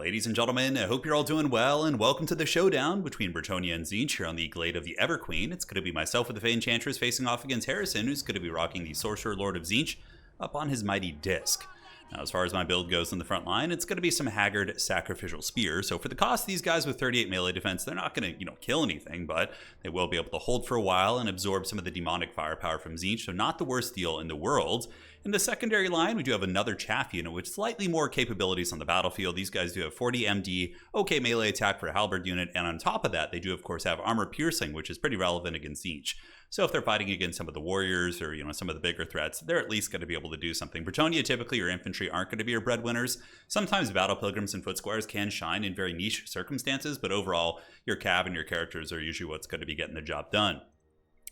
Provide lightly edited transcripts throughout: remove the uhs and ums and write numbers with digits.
Ladies and gentlemen, I hope you're all doing well, and welcome to the showdown between Bretonnia and Tzeentch here on the Glade of the Everqueen. It's going to be myself with the Tzeentch facing off against Harrison, who's going to be rocking the Sorcerer Lord of Tzeentch up on his mighty disc. Now, as far as my build goes in the front line, it's going to be some Haggard Sacrificial Spear. So for the cost, these guys with 38 melee defense, they're not going to, kill anything, but they will be able to hold for a while and absorb some of the demonic firepower from Tzeentch, so not the worst deal in the world. In the secondary line, we do have another Chaff unit with slightly more capabilities on the battlefield. These guys do have 40 MD, okay melee attack for a Halberd unit, and on top of that, they do of course have armor piercing, which is pretty relevant against Tzeentch. So if they're fighting against some of the warriors or some of the bigger threats, they're at least going to be able to do something. Bretonnia, typically your infantry aren't going to be your breadwinners. Sometimes battle pilgrims and foot squires can shine in very niche circumstances, but overall, your cav and your characters are usually what's going to be getting the job done.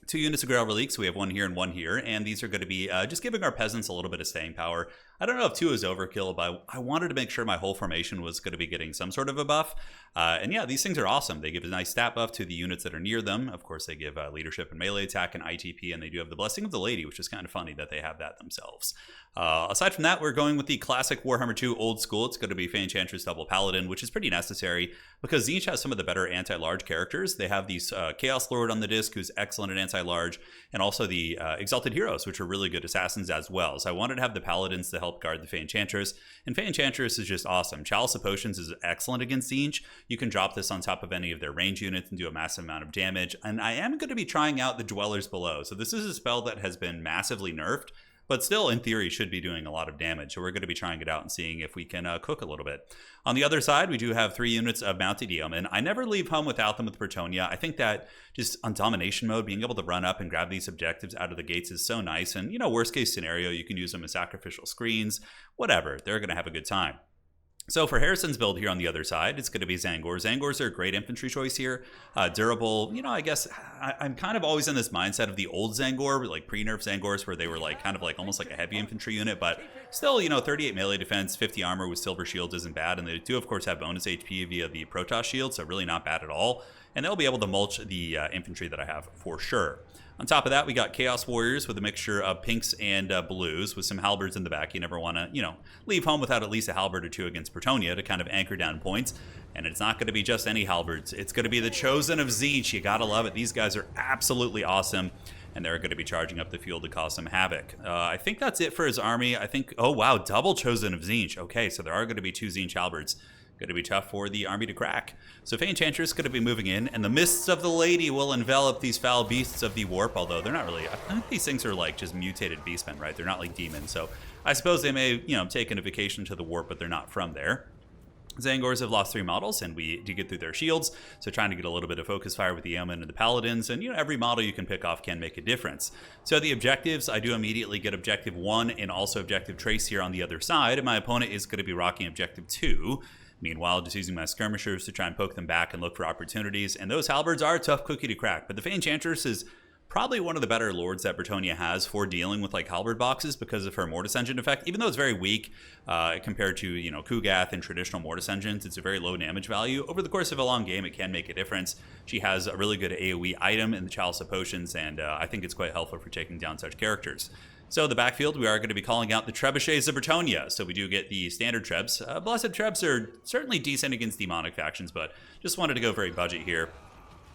2 units of Grail Reliques, we have one here and one here, and these are going to be just giving our peasants a little bit of staying power. I don't know if 2 is overkill, but I wanted to make sure my whole formation was going to be getting some sort of a buff. And yeah, these things are awesome. They give a nice stat buff to the units that are near them. Of course, they give leadership and melee attack and ITP, and they do have the Blessing of the Lady, which is kind of funny that they have that themselves. Aside from that, we're going with the classic Warhammer 2 old school. It's going to be Tzeentch Double Paladin, which is pretty necessary because Tzeentch has some of the better anti-large characters. They have these Chaos Lord on the disc, who's excellent at anti-large, and also the Exalted Heroes, which are really good assassins as well. So I wanted to have the Paladins to help guard the Tzeentch, and Tzeentch is just awesome. Chalice of Potions is excellent against Tzeentch. You can drop this on top of any of their range units and do a massive amount of damage, and I am going to be trying out the Dwellers Below. So this is a spell that has been massively nerfed, but still, in theory, should be doing a lot of damage. So we're going to be trying it out and seeing if we can cook a little bit. On the other side, we do have 3 units of Mounted Yeomen. I never leave home without them with Bretonnia. I think that just on domination mode, being able to run up and grab these objectives out of the gates is so nice. And, worst case scenario, you can use them as sacrificial screens. Whatever, they're going to have a good time. So for Harrison's build here on the other side, it's going to be Tzaangor. Tzaangors are a great infantry choice here. Durable, I guess I'm kind of always in this mindset of the old Tzaangor, like pre-nerf Tzaangors, where they were almost like a heavy infantry unit, but still, 38 melee defense, 50 armor with silver shields isn't bad, and they do of course have bonus HP via the Protoss shield, so really not bad at all. And they'll be able to mulch the infantry that I have for sure. On top of that, we got Chaos Warriors with a mixture of pinks and blues with some halberds in the back. You never want to, leave home without at least a halberd or 2 against Bretonnia to kind of anchor down points. And it's not going to be just any halberds. It's going to be the Chosen of Tzeentch. You got to love it. These guys are absolutely awesome, and they're going to be charging up the field to cause some havoc. I think that's it for his army. Oh wow, double Chosen of Tzeentch. Okay, so there are going to be 2 Tzeentch halberds. Going to be tough for the army to crack. So Tzeentch is going to be moving in, and the mists of the lady will envelop these foul beasts of the warp, although they're not really, I think these things are like just mutated beastmen, right? They're not like demons, so I suppose they may, take a vacation to the warp, but they're not from there. Tzaangors have lost 3 models, and we do get through their shields, so trying to get a little bit of focus fire with the Yeomen and the Paladins, and every model you can pick off can make a difference. So the objectives, I do immediately get Objective 1 and also Objective Trace here on the other side, and my opponent is going to be rocking Objective 2. Meanwhile, just using my skirmishers to try and poke them back and look for opportunities. And those halberds are a tough cookie to crack. But the Tzeentch is probably one of the better lords that Bretonnia has for dealing with halberd boxes because of her Mortis Engine effect. Even though it's very weak compared to, Kugath and traditional Mortis Engines, it's a very low damage value. Over the course of a long game, it can make a difference. She has a really good AoE item in the Chalice of Potions, and I think it's quite helpful for taking down such characters. So the backfield, we are going to be calling out the Trebuchets of Bretonnia. So we do get the standard Trebs. Blessed Trebs are certainly decent against demonic factions, but just wanted to go very budget here.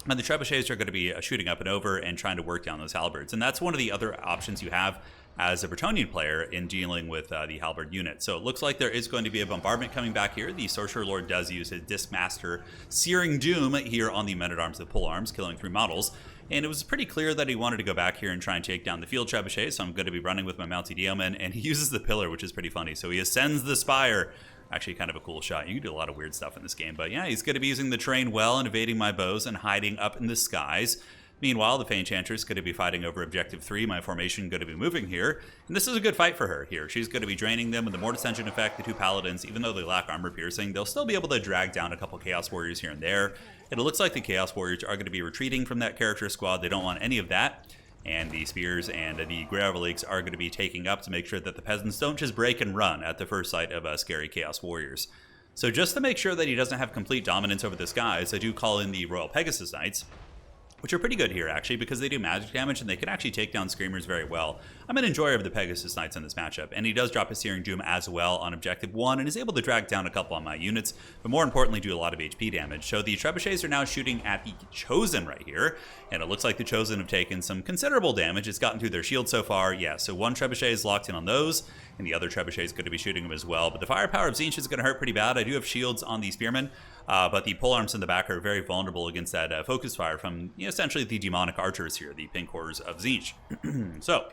And the Trebuchets are going to be shooting up and over and trying to work down those halberds. And that's one of the other options you have as a Bretonnian player in dealing with the halberd unit. So it looks like there is going to be a bombardment coming back here. The Sorcerer Lord does use his Discmaster Searing Doom here on the Men-at-Arms of Pole Arms, killing 3 models. And it was pretty clear that he wanted to go back here and try and take down the field trebuchet, so I'm going to be running with my Mounted Yeoman, and he uses the pillar, which is pretty funny. So he ascends the spire. Actually kind of a cool shot. You can do a lot of weird stuff in this game, but yeah, he's going to be using the terrain well and evading my bows and hiding up in the skies. Meanwhile, the Tzeentch is going to be fighting over Objective 3, my formation going to be moving here, and this is a good fight for her here. She's going to be draining them with the Mortis Engine effect, the 2 Paladins. Even though they lack armor piercing, they'll still be able to drag down a couple Chaos Warriors here and there. It looks like the Chaos Warriors are going to be retreating from that character squad. They don't want any of that. And the Spears and the Grail Reliques are going to be taking up to make sure that the peasants don't just break and run at the first sight of scary Chaos Warriors. So just to make sure that he doesn't have complete dominance over the skies, I do call in the Royal Pegasus Knights. which are pretty good here, actually, because they do magic damage and they can actually take down Screamers very well. I'm an enjoyer of the Pegasus Knights in this matchup, and he does drop a Searing Doom as well on Objective 1 and is able to drag down a couple on my units, but more importantly do a lot of HP damage. So the Trebuchets are now shooting at the Chosen right here, and it looks like the Chosen have taken some considerable damage. It's gotten through their shield so far. Yeah, so one Trebuchet is locked in on those, and the other Trebuchet is going to be shooting them as well. But the firepower of Tzeentch is going to hurt pretty bad. I do have shields on the Spearmen, but the polearms in the back are very vulnerable against that focus fire from essentially the demonic archers here, the pink horrors of Tzeentch. So,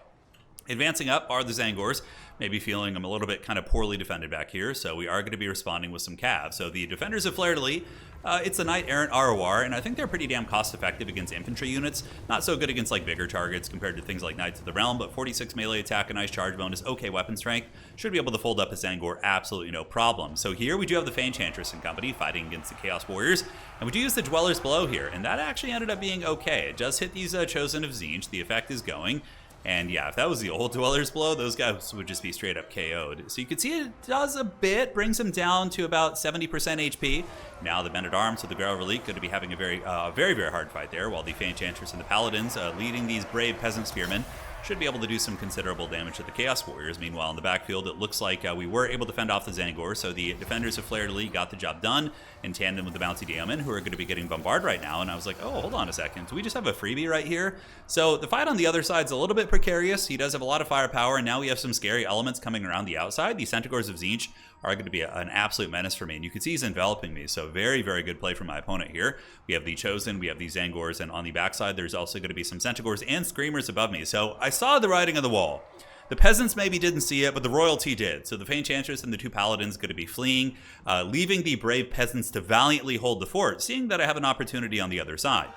advancing up are the Zangors, maybe feeling I'm a little bit kind of poorly defended back here, so we are going to be responding with some Cav. So the defenders of Fleur-de-Lis, it's a Knight Errant ROR, and I think they're pretty damn cost-effective against infantry units. Not so good against like bigger targets compared to things like Knights of the Realm, but 46 melee attack, a nice charge bonus, okay weapon strength. Should be able to fold up a Zangor, absolutely no problem. So here we do have the Tzeentch and company fighting against the Chaos Warriors, and we do use the Dweller's Blow here, and that actually ended up being okay. It just hit these Chosen of Tzeentch, the effect is going. And yeah, if that was the old Dweller's Blow, those guys would just be straight up KO'd. So you can see it does a bit, brings them down to about 70% HP. Now the Men-at-Arms with the Grail Relique going to be having a very, very hard fight there, while the Tzeentch and the Paladins leading these brave Peasant Spearmen should be able to do some considerable damage to the Chaos Warriors. Meanwhile, in the backfield, it looks like we were able to fend off the Zangor, so the defenders of Fleur-de-Lis got the job done in tandem with the Bounty Daemon, who are going to be getting bombarded right now. And I was like, oh, hold on a second. Do we just have a freebie right here? So the fight on the other side is a little bit precarious. He does have a lot of firepower, and now we have some scary elements coming around the outside. The Centaurs of Tzeentch are going to be an absolute menace for me, and you can see he's enveloping me, so very good play from my opponent here. We have the Chosen, we have the Zangors, and on the backside there's also going to be some Centaurs and Screamers above me. So I saw the writing on the wall. The peasants maybe didn't see it, but the royalty did. So the Tzeentch and the two Paladins going to be fleeing, leaving the brave peasants to valiantly hold the fort, seeing that I have an opportunity on the other side.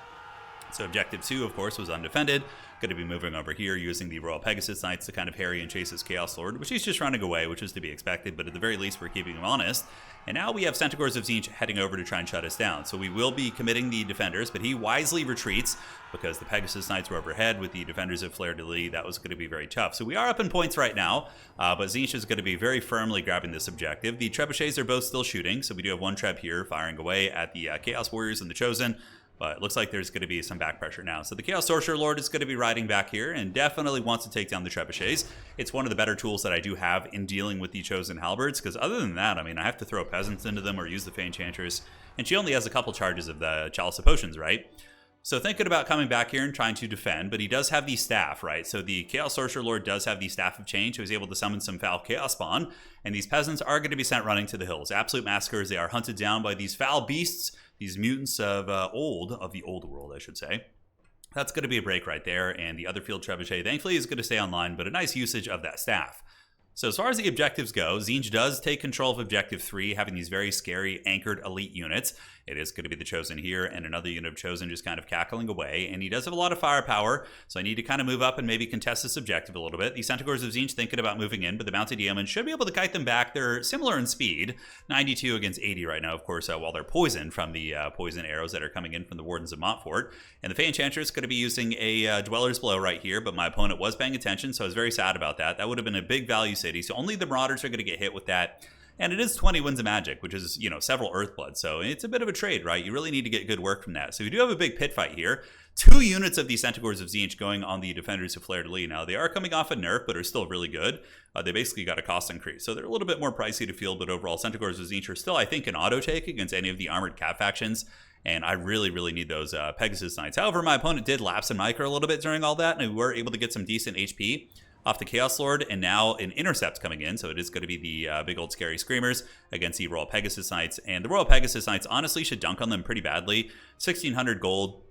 So Objective 2, of course, was undefended. Going to be moving over here using the Royal Pegasus Knights to kind of harry and chase his Chaos Lord, which he's just running away, which is to be expected, but at the very least we're keeping him honest. And now we have Centaurs of Tzeentch heading over to try and shut us down. So we will be committing the defenders, but he wisely retreats because the Pegasus Knights were overhead with the defenders of Fleur-de-Lis. That was going to be very tough. So we are up in points right now, but Tzeentch is going to be very firmly grabbing this objective. The Trebuchets are both still shooting, so we do have one Treb here firing away at the Chaos Warriors and the Chosen. But it looks like there's going to be some back pressure now. So the Chaos Sorcerer Lord is going to be riding back here and definitely wants to take down the Trebuchets. It's one of the better tools that I do have in dealing with the Chosen Halberds, because other than that, I mean, I have to throw Peasants into them or use the Tzeentch, and she only has a couple charges of the Chalice of Potions, right? So thinking about coming back here and trying to defend, but he does have the Staff, right? So the Chaos Sorcerer Lord does have the Staff of Change, who is able to summon some foul Chaos Spawn, and these Peasants are going to be sent running to the hills. Absolute massacres. They are hunted down by these foul beasts, these mutants of the old world, I should say. That's going to be a break right there, and the other field Trebuchet, thankfully, is going to stay online, but a nice usage of that Staff. So as far as the objectives go, Tzeentch does take control of Objective 3, having these very scary anchored elite units. It is going to be the Chosen here, and another unit of Chosen just kind of cackling away, and he does have a lot of firepower, so I need to kind of move up and maybe contest this objective a little bit. The Centaurs of Tzeentch thinking about moving in, but the Bounty Daemon should be able to kite them back. They're similar in speed, 92 against 80 right now, of course, while they're poisoned from the poison arrows that are coming in from the Wardens of Montfort. And the Tzeentch is going to be using a Dweller's Blow right here, but my opponent was paying attention, so I was very sad about that. That would have been a big value city, so only the Marauders are going to get hit with that. And it is 20 Winds of Magic, which is, several Earthblood. So it's a bit of a trade, right? You really need to get good work from that. So we do have a big pit fight here. 2 units of the Centaurs of Tzeentch going on the defenders of Fleur-de-Lis. Now, they are coming off a nerf, but are still really good. They basically got a cost increase. So they're a little bit more pricey to field, but overall, Centaurs of Tzeentch are still, I think, an auto-take against any of the armored Cav factions. And I really need those Pegasus Knights. However, my opponent did lapse in micro a little bit during all that, and we were able to get some decent HP off the Chaos Lord, and now an Intercept coming in, so it is going to be the big old scary Screamers against the Royal Pegasus Knights, and the Royal Pegasus Knights honestly should dunk on them pretty badly. 1600 gold,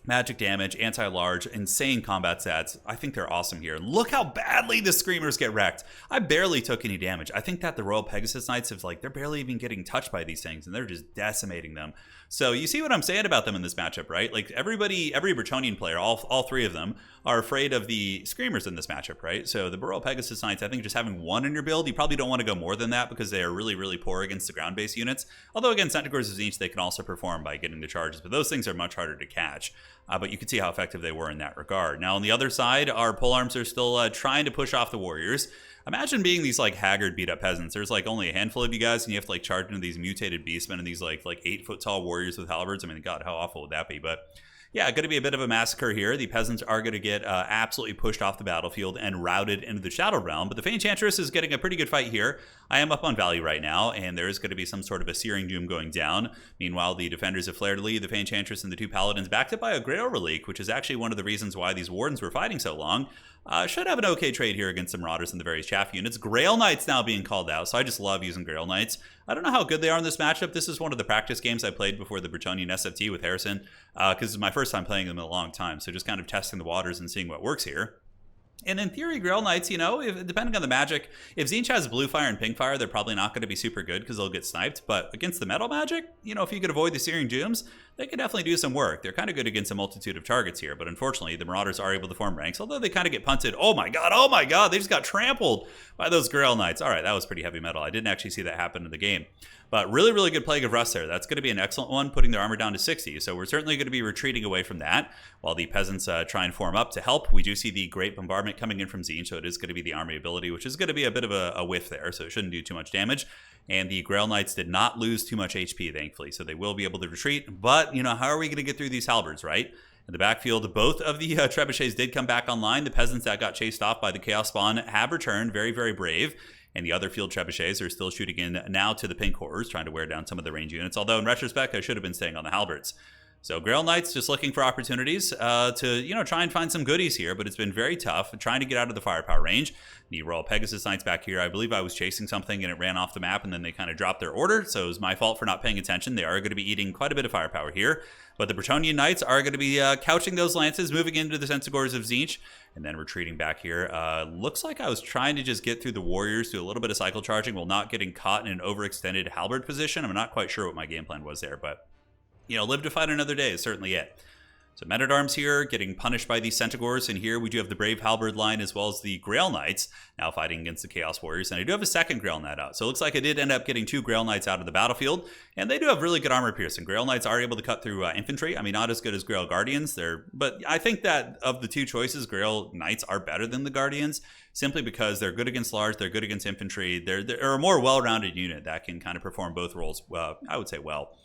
magic damage, anti-large, insane combat stats. I think they're awesome here. Look how badly the Screamers get wrecked. I barely took any damage. I think that the Royal Pegasus Knights have, they're barely even getting touched by these things, and they're just decimating them. So you see what I'm saying about them in this matchup, right? Like every Bretonnian player, all 3 of them, are afraid of the Screamers in this matchup, right? So the Royal Pegasus Knights, I think just having 1 in your build, you probably don't want to go more than that because they are really poor against the ground-based units. Although against Centaurs of Tzeentch, they can also perform by getting the charges, but those things are much harder to catch. But you can see how effective they were in that regard. Now on the other side, our polearms are still trying to push off the warriors. Imagine being these haggard beat up peasants. There's only a handful of you guys, and you have to charge into these mutated beastmen and these 8-foot tall warriors with halberds. I mean, God, how awful would that be? But Yeah, going to be a bit of a massacre here. The peasants are going to get absolutely pushed off the battlefield and routed into the Shadow Realm, but the Fey Enchantress is getting a pretty good fight here. I am up on value right now, and there is going to be some sort of a Searing Doom going down. Meanwhile, the defenders of Flare de Lis, the Fey Enchantress, and the two Paladins backed up by a Grail Relic, which is actually one of the reasons why these Wardens were fighting so long. Should have an okay trade here against some Marauders and the various chaff units. Grail Knights now being called out, so I just love using Grail Knights. I don't know how good they are in this matchup. This is one of the practice games I played before the Bretonnian SFT with Harrison, because it's my first time playing them in a long time, so just kind of testing the waters and seeing what works here. And in theory, Grail Knights, you know, depending on the magic, if Tzeentch has blue fire and pink fire, they're probably not going to be super good because they'll get sniped. But against the metal magic, you know, if you could avoid the Searing Dooms, they can definitely do some work. They're kind of good against a multitude of targets here. But unfortunately, the Marauders are able to form ranks, although they kind of get punted. Oh my god, they just got trampled by those Grail Knights. All right, that was pretty heavy metal. I didn't actually see that happen in the game. But really, really good Plague of Rust there. That's going to be an excellent one, putting their armor down to 60. So we're certainly going to be retreating away from that while the peasants try and form up to help. We do see the Great Bombardment coming in from Tzeentch, so it is going to be the army ability, which is going to be a bit of a whiff there, so it shouldn't do too much damage. And the Grail Knights did not lose too much HP, thankfully, so they will be able to retreat. But, you know, how are we going to get through these halberds, right? In the backfield, both of the trebuchets did come back online. The peasants that got chased off by the Chaos Spawn have returned, very, very brave. And the other field trebuchets are still shooting in now to the pink horrors, trying to wear down some of the range units. Although, in retrospect, I should have been staying on the halberds. So Grail Knights just looking for opportunities to, you know, try and find some goodies here, but it's been very tough trying to get out of the firepower range. The Royal Pegasus Knights back here, I believe I was chasing something and it ran off the map and then they kind of dropped their order, so it was my fault for not paying attention. They are going to be eating quite a bit of firepower here, but the Bretonnian Knights are going to be couching those lances, moving into the Centaurs of Tzeentch, and then retreating back here. Looks like I was trying to just get through the warriors, do a little bit of cycle charging while not getting caught in an overextended halberd position. I'm not quite sure what my game plan was there, but you know, live to fight another day is certainly it. So Men-at-Arms here getting punished by these Centaurs, and here we do have the Brave Halberd line as well as the Grail Knights now fighting against the Chaos Warriors, and I do have a second Grail Knight out. So it looks like I did end up getting two Grail Knights out of the battlefield, and they do have really good armor piercing. Grail Knights are able to cut through infantry. I mean, not as good as Grail Guardians, but I think that of the two choices, Grail Knights are better than the Guardians, simply because they're good against large, they're good against infantry, they're a more well-rounded unit that can kind of perform both roles, I would say well.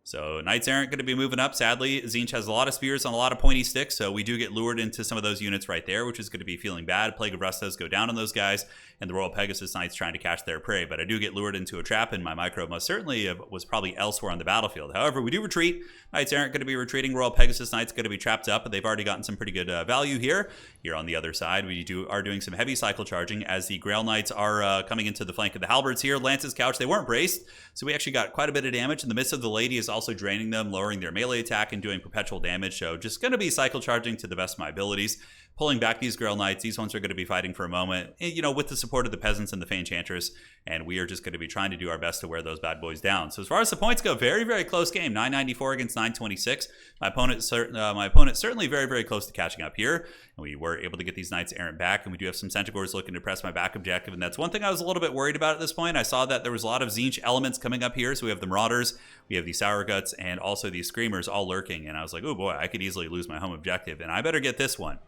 So Knights Errant going to be moving up. Sadly, Tzeentch has a lot of spears on a lot of pointy sticks, so we do get lured into some of those units right there, which is going to be feeling bad. Plague of Rust does go down on those guys, and the Royal Pegasus Knights trying to catch their prey, but I do get lured into a trap, and my micro most certainly was probably elsewhere on the battlefield. However, we do retreat. Knights Errant going to be retreating. Royal Pegasus Knights going to be trapped up, but they've already gotten some pretty good value here. Here on the other side, we are doing some heavy cycle charging as the Grail Knights are coming into the flank of the halberds here. Lance's couch, they weren't braced, so we actually got quite a bit of damage. In the midst of the Lady is also draining them, lowering their melee attack and doing perpetual damage. So just going to be cycle charging to the best of my abilities, pulling back these Grail Knights. These ones are going to be fighting for a moment, you know, with the support of the peasants and the Fey Enchantress, and we are just going to be trying to do our best to wear those bad boys down. So as far as the points go, very, very close game. 994 against 926. My opponent certainly very, very close to catching up here, and we were able to get these Knights Errant back, and we do have some Centaurs looking to press my back objective, and that's one thing I was a little bit worried about at this point. I saw that there was a lot of Tzeentch elements coming up here, so we have the Marauders, we have the Sour Guts, and also these Screamers all lurking, and I was like, oh boy, I could easily lose my home objective, and I better get this one.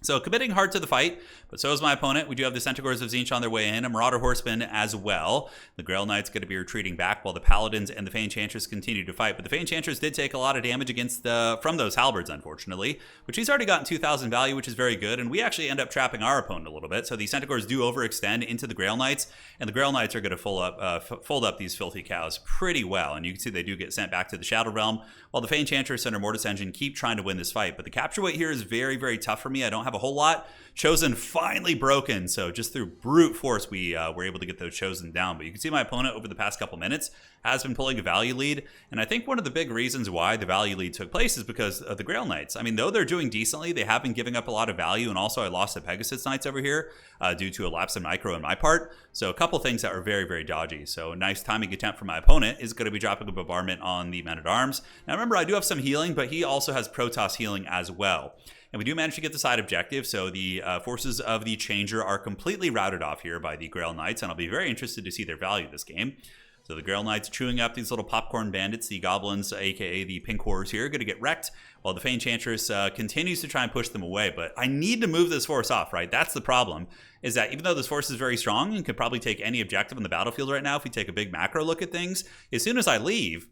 So committing hard to the fight, but so is my opponent. We do have the Centaurs of Tzeentch on their way in, a Marauder Horseman as well. The Grail Knight's going to be retreating back while the Paladins and the Fey Enchantress continue to fight. But the Fey Enchantress did take a lot of damage against from those halberds, unfortunately, which he's already gotten 2,000 value, which is very good. And we actually end up trapping our opponent a little bit. So the Centaurs do overextend into the Grail Knights, and the Grail Knights are going to fold up these filthy cows pretty well. And you can see they do get sent back to the Shadow Realm, while the Fey Enchantress and her Mortis Engine keep trying to win this fight. But the capture weight here is very, very tough for me. I don't have a whole lot. Chosen finally broken, so just through brute force we were able to get those Chosen down. But you can see my opponent over the past couple minutes has been pulling a value lead, and I think one of the big reasons why the value lead took place is because of the Grail Knights. I mean, though they're doing decently, they have been giving up a lot of value, and also I lost the Pegasus Knights over here due to a lapse in micro on my part. So a couple things that are very, very dodgy. So a nice timing attempt from my opponent is going to be dropping a bombardment on the Men-at-Arms. Now remember, I do have some healing, but he also has Protoss healing as well. And we do manage to get the side objective, so the forces of the Changer are completely routed off here by the Grail Knights, and I'll be very interested to see their value this game. So the Grail Knights chewing up these little popcorn bandits, the Goblins, aka the Pink Horrors here, going to get wrecked, while the Fey Enchantress continues to try and push them away. But I need to move this force off, right? That's the problem, is that even though this force is very strong and could probably take any objective on the battlefield right now if we take a big macro look at things, as soon as I leave,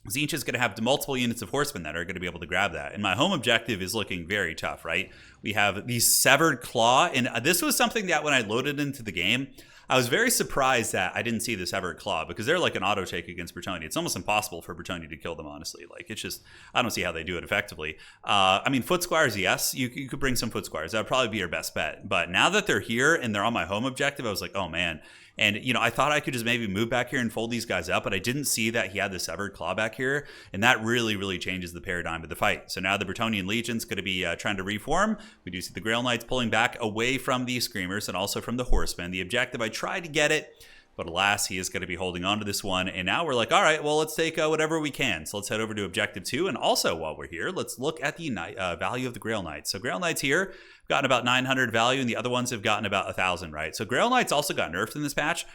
Tzeentch is going to have multiple units of horsemen that are going to be able to grab that. And my home objective is looking very tough, right? We have the Severed Claw, and this was something that when I loaded into the game, I was very surprised that I didn't see the Severed Claw, because they're like an auto take against Bretonnia. It's almost impossible for Bretonnia to kill them, honestly. Like, it's just, I don't see how they do it effectively. I mean, Foot Squires, yes, you could bring some Foot Squires. That would probably be your best bet. But now that they're here and they're on my home objective, I was like, oh man. And, you know, I thought I could just maybe move back here and fold these guys up, but I didn't see that he had the Severed Claw back here. And that really, really changes the paradigm of the fight. So now the Bretonnian Legion's going to be trying to reform. We do see the Grail Knights pulling back away from the Screamers and also from the Horsemen. The objective, I tried to get it, but alas, he is going to be holding on to this one. And now we're like, all right, well, let's take whatever we can. So let's head over to Objective 2. And also, while we're here, let's look at the value of the Grail Knights. So Grail Knights here have gotten about 900 value, and the other ones have gotten about 1,000, right? So Grail Knights also got nerfed in this patch.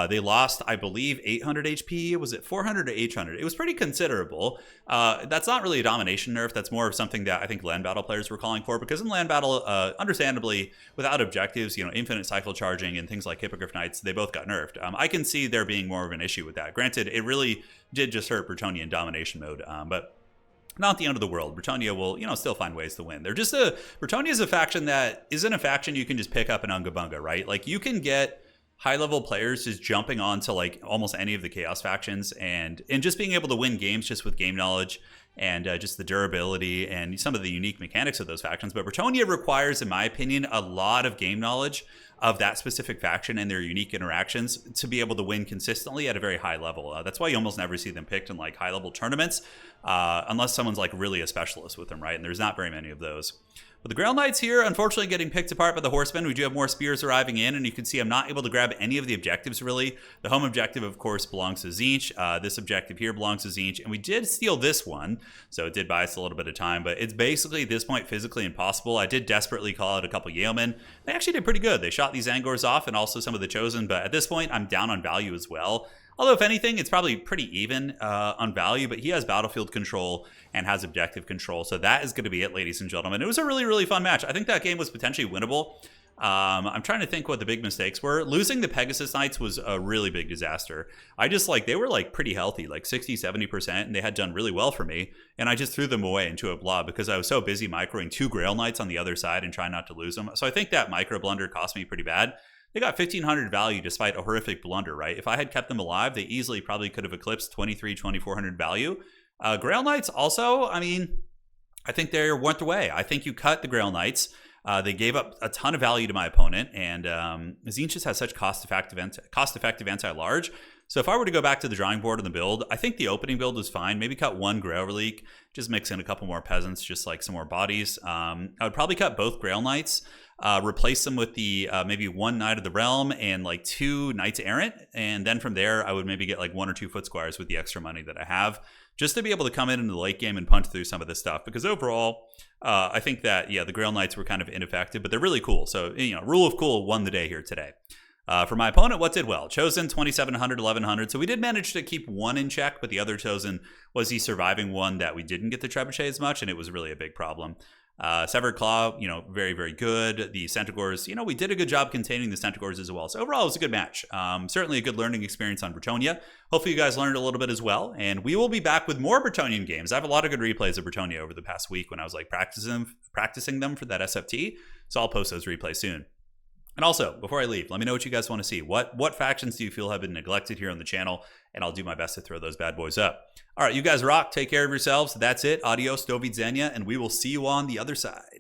They lost, I believe, 800 HP. Was it 400 or 800? It was pretty considerable. That's not really a domination nerf. That's more of something that I think land battle players were calling for, because in land battle, understandably, without objectives, you know, infinite cycle charging and things like Hippogriff Knights, they both got nerfed. I can see there being more of an issue with that. Granted, it really did just hurt Bretonnia in domination mode, but not the end of the world. Bretonnia will, you know, still find ways to win. They're just Bretonnia is a faction that isn't a faction you can just pick up in Unga Bunga, right? Like, you can get high-level players just jumping onto like almost any of the Chaos factions and just being able to win games just with game knowledge and just the durability and some of the unique mechanics of those factions. But Bretonnia requires, in my opinion, a lot of game knowledge of that specific faction and their unique interactions to be able to win consistently at a very high level. That's why you almost never see them picked in like high-level tournaments, unless someone's like really a specialist with them, right? And there's not very many of those. But the Grail Knights here, unfortunately, getting picked apart by the Horsemen. We do have more spears arriving in, and you can see I'm not able to grab any of the objectives, really. The home objective, of course, belongs to Tzeentch. This objective here belongs to Tzeentch, and we did steal this one, so it did buy us a little bit of time, but it's basically, at this point, physically impossible. I did desperately call out a couple Yeomen. They actually did pretty good. They shot these Angors off, and also some of the Chosen, but at this point, I'm down on value as well. Although, if anything, it's probably pretty even on value, but he has battlefield control and has objective control. So that is going to be it, ladies and gentlemen. It was a really, really fun match. I think that game was potentially winnable. I'm trying to think what the big mistakes were. Losing the Pegasus Knights was a really big disaster. I just they were like pretty healthy, like 60, 70%, and they had done really well for me. And I just threw them away into a blob because I was so busy microing 2 Grail Knights on the other side and trying not to lose them. So I think that micro blunder cost me pretty bad. They got 1,500 value despite a horrific blunder, right? If I had kept them alive, they easily probably could have eclipsed 2,400 value. Grail Knights also, I mean, I think they went away. I think you cut the Grail Knights. They gave up a ton of value to my opponent, and Tzeentch just has such cost-effective anti-large. So if I were to go back to the drawing board on the build, I think the opening build was fine. Maybe cut 1 Grail Relique, just mix in a couple more peasants, just like some more bodies. I would probably cut both Grail Knights, replace them with the maybe 1 Knight of the Realm and like 2 Knights Errant. And then from there, I would maybe get like 1 or 2 Foot Squires with the extra money that I have, just to be able to come in the late game and punch through some of this stuff. Because overall, I think that, yeah, the Grail Knights were kind of ineffective, but they're really cool. So, you know, rule of cool won the day here today. For my opponent, what did well? Chosen, 2,700, 1,100. So we did manage to keep 1 in check, but the other Chosen was the surviving one that we didn't get the Trebuchet as much, and it was really a big problem. Severed Claw, you know, very, very good. The Centaurs, you know, we did a good job containing the Centaurs as well. So overall, it was a good match. Certainly a good learning experience on Bretonnia. Hopefully you guys learned a little bit as well. And we will be back with more Bretonnian games. I have a lot of good replays of Bretonnia over the past week when I was like practicing them for that SFT. So I'll post those replays soon. And also, before I leave, let me know what you guys want to see. What factions do you feel have been neglected here on the channel? And I'll do my best to throw those bad boys up. All right, you guys rock. Take care of yourselves. That's it. Adios, do widzenia, and we will see you on the other side.